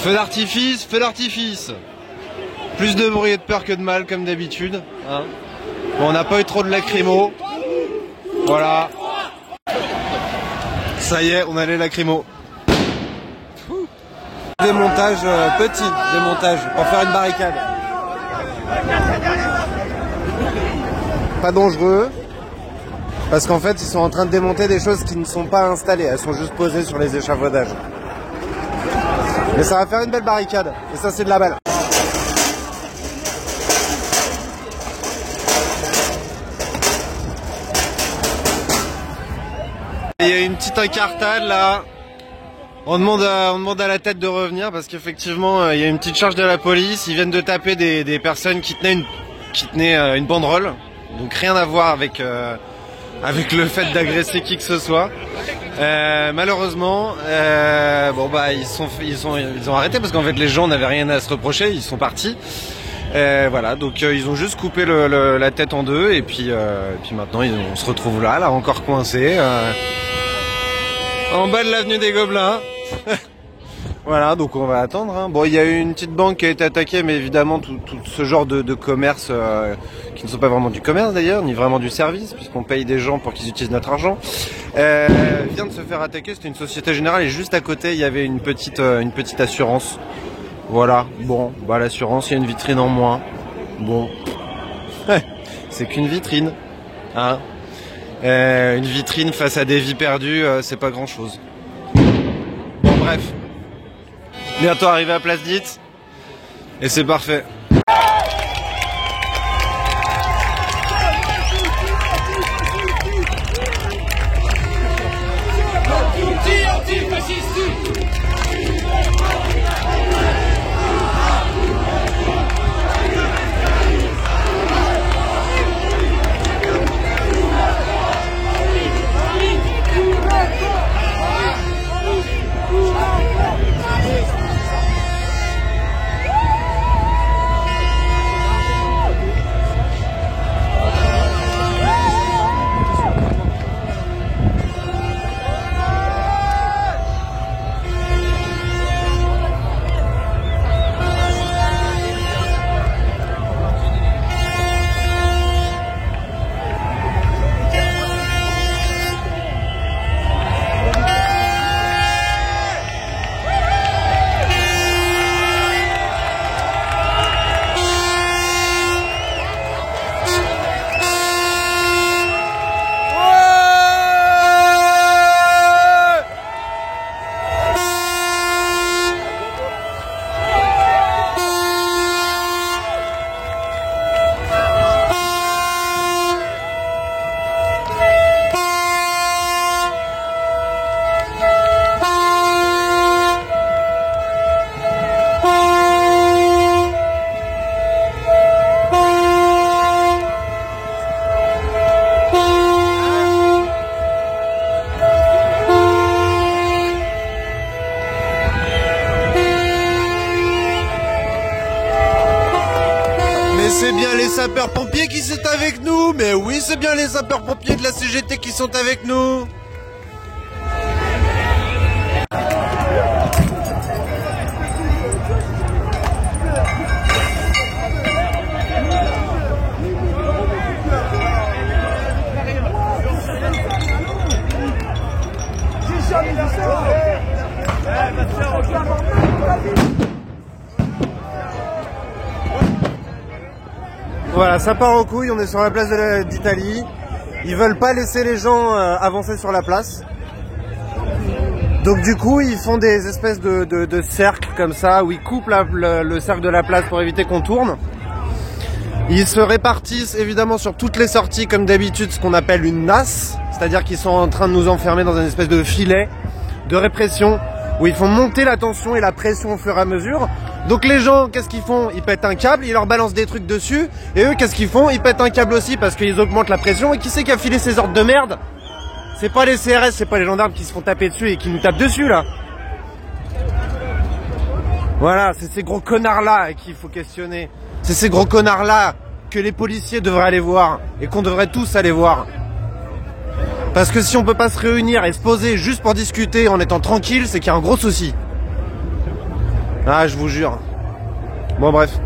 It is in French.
Feu d'artifice, feu d'artifice. Plus de bruit et de peur que de mal, comme d'habitude. Hein. Bon, on n'a pas eu trop de lacrymo. Voilà. Ça y est, on a les lacrymo. Démontage petit, démontage, pour faire une barricade. Pas dangereux. Parce qu'en fait, ils sont en train de démonter des choses qui ne sont pas installées. Elles sont juste posées sur les échafaudages. Mais ça va faire une belle barricade. Et ça, c'est de la balle. Il y a une petite incartade là. On demande à la tête de revenir parce qu'effectivement, il y a une petite charge de la police. Ils viennent de taper des personnes qui tenaient une banderole. Donc rien à voir avec le fait d'agresser qui que ce soit. Malheureusement, bon bah ils ont arrêté parce qu'en fait les gens n'avaient rien à se reprocher, ils sont partis. Voilà, donc ils ont juste coupé la tête en deux et puis maintenant on se retrouve là encore coincé en bas de l'avenue des Gobelins. Voilà, donc on va attendre. Hein. Bon, il y a eu une petite banque qui a été attaquée, mais évidemment tout ce genre de commerce qui ne sont pas vraiment du commerce d'ailleurs, ni vraiment du service, puisqu'on paye des gens pour qu'ils utilisent notre argent, vient de se faire attaquer. C'était une Société Générale et juste à côté il y avait une petite assurance. Voilà, bon, bah l'assurance, il y a une vitrine en moins. Bon, c'est qu'une vitrine, hein. Une vitrine face à des vies perdues, c'est pas grand chose. Bon, bref. Bientôt arrivé à Place Dite. Et c'est parfait. C'est bien les sapeurs-pompiers qui sont avec nous. Mais oui, c'est bien les sapeurs-pompiers de la CGT qui sont avec nous. Voilà, ça part en couille, on est sur la place d'Italie. Ils veulent pas laisser les gens avancer sur la place. Donc du coup, ils font des espèces de cercles comme ça, où ils coupent le cercle de la place pour éviter qu'on tourne. Ils se répartissent évidemment sur toutes les sorties comme d'habitude, ce qu'on appelle une nasse. C'est-à-dire qu'ils sont en train de nous enfermer dans une espèce de filet de répression, où ils font monter la tension et la pression au fur et à mesure. Donc les gens, qu'est-ce qu'ils font? Ils pètent un câble, ils leur balancent des trucs dessus. Et eux, qu'est-ce qu'ils font? Ils pètent un câble aussi parce qu'ils augmentent la pression. Et qui c'est qui a filé ces ordres de merde? C'est pas les CRS, c'est pas les gendarmes qui se font taper dessus et qui nous tapent dessus là. Voilà, c'est ces gros connards là qu'il faut questionner. C'est ces gros connards là que les policiers devraient aller voir. Et qu'on devrait tous aller voir. Parce que si on peut pas se réunir et se poser juste pour discuter en étant tranquille, c'est qu'il y a un gros souci. Ah, je vous jure. Bon, bref.